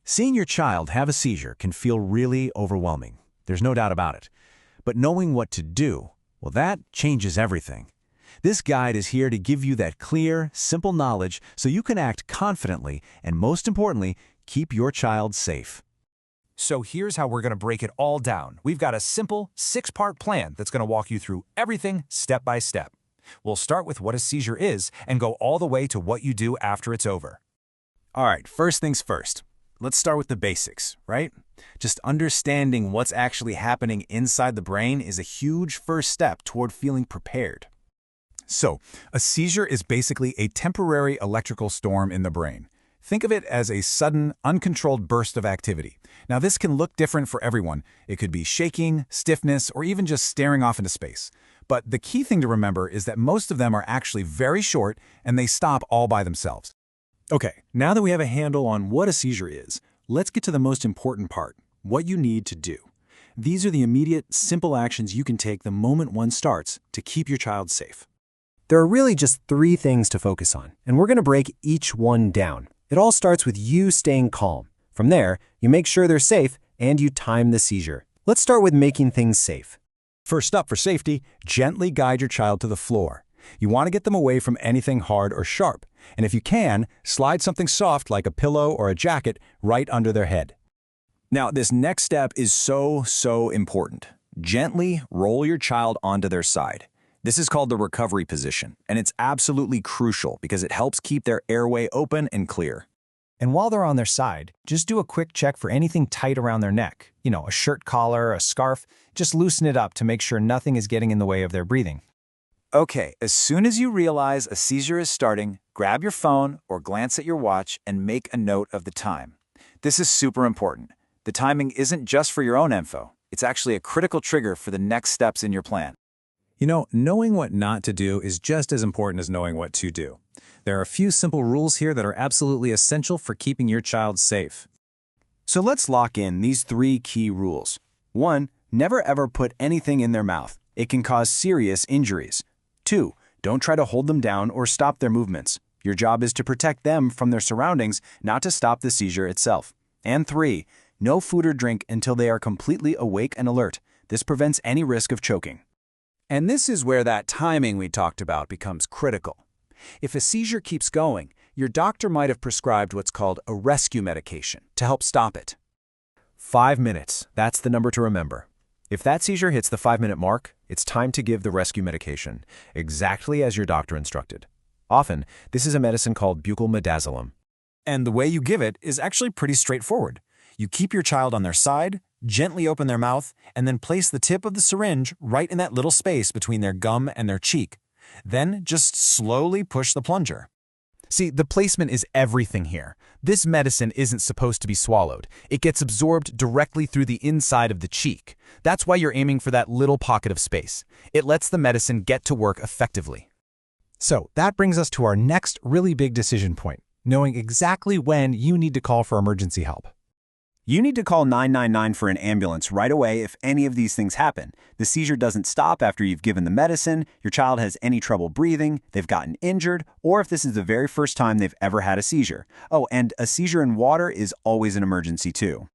Seeing your child have a seizure can feel really overwhelming. There's no doubt about it. But knowing what to do, well, that changes everything. This guide is here to give you that clear, simple knowledge so you can act confidently and, most importantly, keep your child safe. So here's how we're going to break it all down. We've got a simple 6-part plan that's going to walk you through everything step by step. We'll start with what a seizure is and go all the way to what you do after it's over. All right, first things first. Let's start with the basics, right? Just understanding what's actually happening inside the brain is a huge first step toward feeling prepared. So, a seizure is basically a temporary electrical storm in the brain. Think of it as a sudden, uncontrolled burst of activity. Now, this can look different for everyone. It could be shaking, stiffness, or even just staring off into space. But the key thing to remember is that most of them are actually very short and they stop all by themselves. Okay, now that we have a handle on what a seizure is, let's get to the most important part, what you need to do. These are the immediate, simple actions you can take the moment one starts to keep your child safe. There are really just 3 things to focus on, and we're going to break each one down. It all starts with you staying calm. From there, you make sure they're safe and you time the seizure. Let's start with making things safe. First up, for safety, gently guide your child to the floor. You want to get them away from anything hard or sharp. And if you can, slide something soft like a pillow or a jacket right under their head. Now, this next step is so important. Gently roll your child onto their side. This is called the recovery position, and it's absolutely crucial because it helps keep their airway open and clear. And while they're on their side, just do a quick check for anything tight around their neck. A shirt collar, a scarf. Just loosen it up to make sure nothing is getting in the way of their breathing. Okay, as soon as you realize a seizure is starting, grab your phone or glance at your watch and make a note of the time. This is super important. The timing isn't just for your own info. It's actually a critical trigger for the next steps in your plan. Knowing what not to do is just as important as knowing what to do. There are a few simple rules here that are absolutely essential for keeping your child safe. So let's lock in these 3 key rules. 1, never ever put anything in their mouth. It can cause serious injuries. 2, don't try to hold them down or stop their movements. Your job is to protect them from their surroundings, not to stop the seizure itself. And 3, no food or drink until they are completely awake and alert. This prevents any risk of choking. And this is where that timing we talked about becomes critical. If a seizure keeps going, your doctor might have prescribed what's called a rescue medication to help stop it. 5 minutes, that's the number to remember. If that seizure hits the 5-minute mark, it's time to give the rescue medication, exactly as your doctor instructed. Often, this is a medicine called buccal midazolam. And the way you give it is actually pretty straightforward. You keep your child on their side, gently open their mouth, and then place the tip of the syringe right in that little space between their gum and their cheek. Then just slowly push the plunger. See, the placement is everything here. This medicine isn't supposed to be swallowed. It gets absorbed directly through the inside of the cheek. That's why you're aiming for that little pocket of space. It lets the medicine get to work effectively. So that brings us to our next really big decision point, knowing exactly when you need to call for emergency help. You need to call 999 for an ambulance right away if any of these things happen. The seizure doesn't stop after you've given the medicine, your child has any trouble breathing, they've gotten injured, or if this is the very first time they've ever had a seizure. Oh, and a seizure in water is always an emergency too.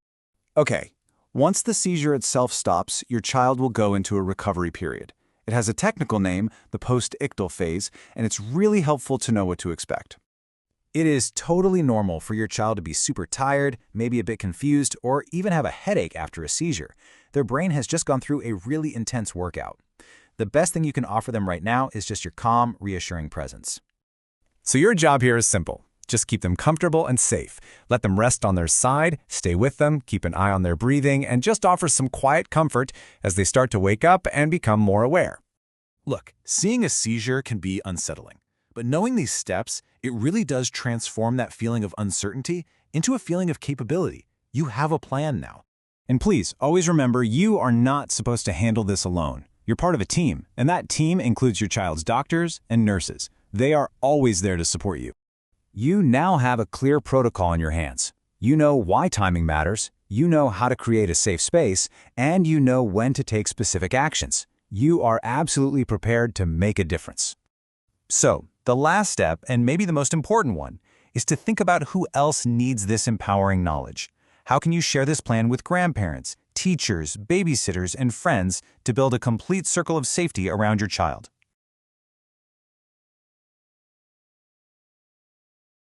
Okay, once the seizure itself stops, your child will go into a recovery period. It has a technical name, the post-ictal phase, and it's really helpful to know what to expect. It is totally normal for your child to be super tired, maybe a bit confused, or even have a headache after a seizure. Their brain has just gone through a really intense workout. The best thing you can offer them right now is just your calm, reassuring presence. So your job here is simple. Just keep them comfortable and safe. Let them rest on their side, stay with them, keep an eye on their breathing, and just offer some quiet comfort as they start to wake up and become more aware. Look, seeing a seizure can be unsettling. But knowing these steps, it really does transform that feeling of uncertainty into a feeling of capability. You have a plan now. And please, always remember, you are not supposed to handle this alone. You're part of a team, and that team includes your child's doctors and nurses. They are always there to support you. You now have a clear protocol in your hands. You know why timing matters, you know how to create a safe space, and you know when to take specific actions. You are absolutely prepared to make a difference. So, the last step, and maybe the most important one, is to think about who else needs this empowering knowledge. How can you share this plan with grandparents, teachers, babysitters, and friends to build a complete circle of safety around your child?